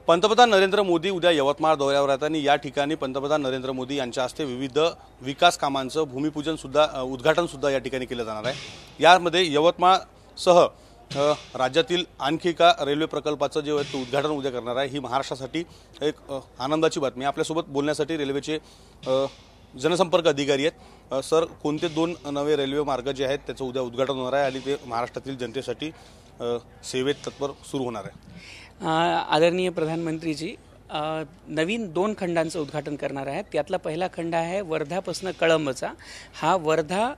पंतप्रधान नरेंद्र मोदी उद्या यवतमाळ दौऱ्यावर आहेत आणि या ठिकाणी पंतप्रधान नरेंद्र मोदी यांच्या हस्ते विविध विकास कामांचं भूमिपूजन सुद्धा उद्घाटन सुद्धा या ठिकाणी केलं जाणार आहे। यामध्ये यवतमाळसह राज्यातील आणखी एका रेल्वे प्रकल्पाचं जे उद्घाटन उद्या करणार आहे। ही महाराष्ट्रासाठी एक आनंदाची बातमी आहे। आपल्यासोबत बोलण्यासाठी रेल्वेचे जनसंपर्क अधिकारी आहेत। सर, कोणते दोन नवे रेल्वे मार्ग जे आहेत त्याचं उद्या उद्घाटन होणार आहे आणि ते महाराष्ट्रातील जनतेसाठी सेवेत तत्पर सुरू होणार आहे? आदरणीय प्रधानमंत्रीजी नवीन 2 खंडांचं उद्घाटन करणार आहेत। त्यातला पहिला खंड आहे वर्धापासून कळंबचा। हा वर्धा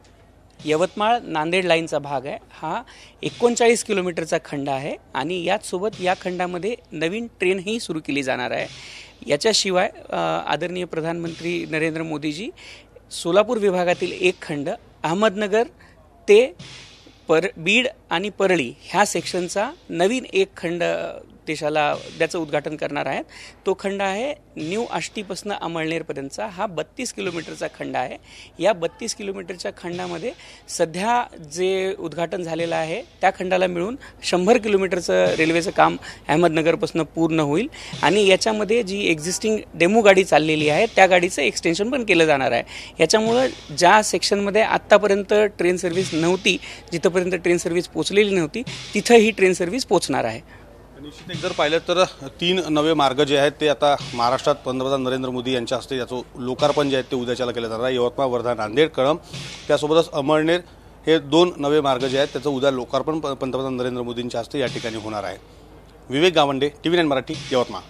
यवतमाळ नांदेड लाईनचा भाग आहे। हा 39 किलोमीटरचा खंड आहे आणि याचसोबत या खंडामध्ये नवीन ट्रेनही सुरू केली जाणार आहे। याच्याशिवाय आदरणीय प्रधानमंत्री नरेंद्र मोदीजी सोलापूर विभागातील एक खंड अहमदनगर ते बीड आणि परळी ह्या सेक्शनचा नवीन एक खंड देशाला त्याचं उद्घाटन करणार आहेत। तो खंड आहे न्यू आष्टीपासून अमळनेरपर्यंतचा। हा 32 किलोमीटरचा खंड आहे। या 32 किलोमीटरच्या खंडामध्ये सध्या जे उद्घाटन झालेलं आहे त्या खंडाला मिळून 100 किलोमीटरचं रेल्वेचं काम अहमदनगरपासून पूर्ण होईल आणि याच्यामध्ये जी एक्झिस्टिंग डेमो गाडी चाललेली आहे त्या गाडीचं एक्सटेन्शन पण केलं जाणार आहे। याच्यामुळं ज्या सेक्शनमध्ये आत्तापर्यंत ट्रेन सर्व्हिस नव्हती, जिथपर्यंत ट्रेन सर्व्हिस पोहोचलेली नव्हती, तिथं ही ट्रेन सर्व्हिस पोहोचणार आहे। निश्चित जर पाहिलं तर 3 नवे मार्ग जे आहेत ते आता महाराष्ट्रात पंतप्रधान नरेंद्र मोदी यांच्या हस्ते याचं लोकार्पण जे आहे ते उद्याच्याला केलं जाणार आहे। यवतमाळ वर्धा नांदेड कळंब त्यासोबतच अमळनेर हे 2 नवे मार्ग जे आहेत त्याचं उद्या लोकार्पण पंतप्रधान नरेंद्र मोदींच्या हस्ते या ठिकाणी होणार आहे। विवेक गावंडे, TV9 मराठी, यवतमाळ।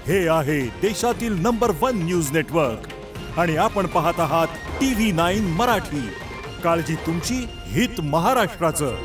हे आहे देशातील नंबर 1 न्यूज नेटवर्क आणि आपण पाहत आहात TV9 मराठी। काळजी तुमची, हित महाराष्ट्राचं।